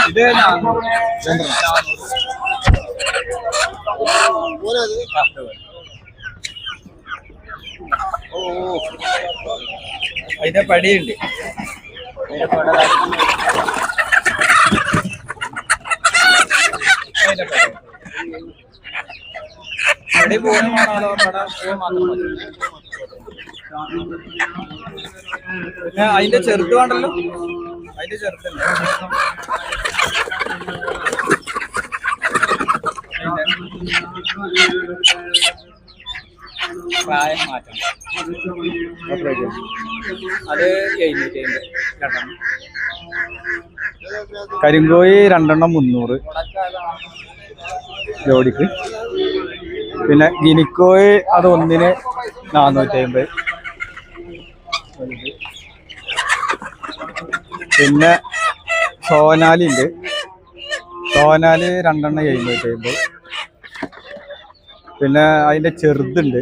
ഇത് അതിന്റെ പടിയുണ്ട്. പടി പോകുന്നതാണോ പട മാത്രം മതി. പിന്നെ അതിന്റെ ചെറുത് വേണ്ടല്ലോ, അതിന്റെ ചെറുതല്ലേ പ്രായം മാറ്റം. അത് 750 രണ്ടെണ്ണം. കരിങ്കോഴി 2 300 ജോഡിക്ക്. പിന്നെ ഗിനിക്കോഴി അത് ഒന്നിന് 450. പിന്നെ സോനാലി ഉണ്ട്, സോനാലി 2 750. പിന്നെ അതിൻ്റെ ചെറുതുണ്ട്,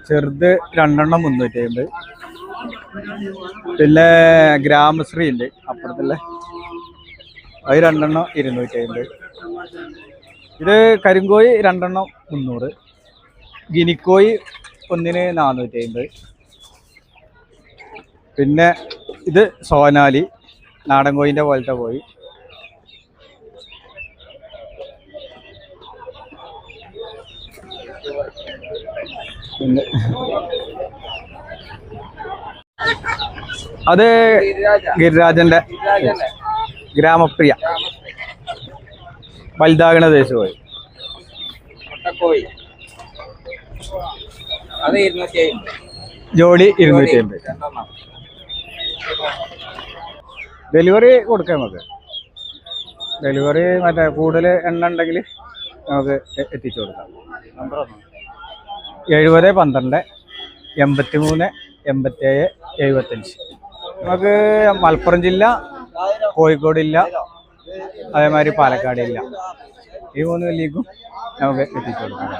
ചെറുത് 2 350. പിന്നെ ഗ്രാമശ്രീ ഉണ്ട് അപ്പുറത്തുള്ള, അത് 2 250. ഇത് കരിങ്കോഴി 2 300, ഗിനിക്കോഴി ഒന്നിന് 450. പിന്നെ ഇത് സോനാലി നാടൻ കോഴിൻ്റെ പോലത്തെ കോഴി. പിന്നെ അത് ഗിരിരാജന്റെ ഗ്രാമപ്രിയ വലുതാകണ ദേശമായി. ജോഡി 250. ഡെലിവറി കൊടുക്കാം നമുക്ക്. ഡെലിവറി മറ്റേ കൂടുതൽ എണ്ണ ഉണ്ടെങ്കിൽ നമുക്ക് എത്തിച്ചു കൊടുക്കാം. 70 12 83 87 75. നമുക്ക് മലപ്പുറം ജില്ല, കോഴിക്കോട് ഇല്ല, അതേമാതിരി പാലക്കാട് ഇല്ല. ഈ 3 ജില്ലക്കും നമുക്ക് എത്തിച്ചു കൊടുക്കാം.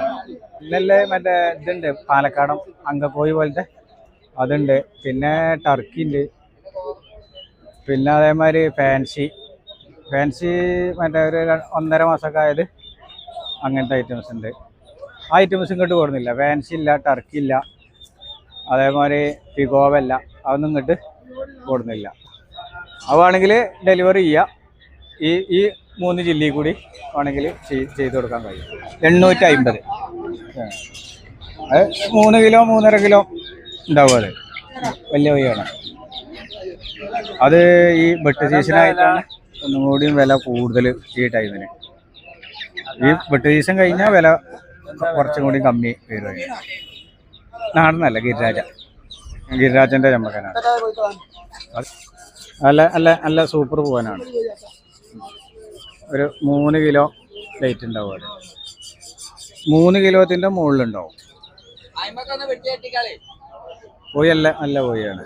ഇന്നല്ലേ മറ്റേ ഇതുണ്ട്, പാലക്കാടൻ അങ്കക്കോഴി പോലത്തെ അതുണ്ട്. പിന്നെ ടർക്കി ഉണ്ട്. പിന്നെ അതേമാതിരി ഫാൻസി മറ്റേ ഒരു 1.5 മാസമൊക്കെ ആയത്, അങ്ങനത്തെ ഐറ്റംസ് ഉണ്ട്. ആ ഐറ്റംസ് ഇങ്ങോട്ട് കൊടുക്കുന്നില്ല. ഫാൻസി ഇല്ല, ടർക്കി ഇല്ല, അതേമാതിരി ഫിഗോവല്ല, അതൊന്നും ഇങ്ങോട്ട് കൊടുക്കുന്നില്ല. അതാണെങ്കിൽ ഡെലിവറി ചെയ്യുക. ഈ 3 ജില്ലയിൽ കൂടി ആണെങ്കിൽ ചെയ്ത് കൊടുക്കാൻ കഴിയും. 850. അത് 3 കിലോ 3.5 കിലോ ഉണ്ടാവും. അത് വലിയ വഴിയാണ്. അത് ഈ വെട്ട് സീസണായിട്ടാണ് ഒന്നും കൂടിയും വില കൂടുതൽ ഈ ടൈമിന്. ഈ വെട്ട് സീസൺ കഴിഞ്ഞാൽ വില കുറച്ചും കൂടി കമ്മി വരും. നാടനല്ല, ഗിരിരാജൻ്റെ ചമ്മക്കനാണ്. നല്ല സൂപ്പർ പൂവനാണ്. ഒരു 3 കിലോ വെയിറ്റ് ഉണ്ടാവും. അത് 3 കിലോത്തിൻ്റെ മുകളിലുണ്ടാവും. കോഴി നല്ല കോഴിയാണ്.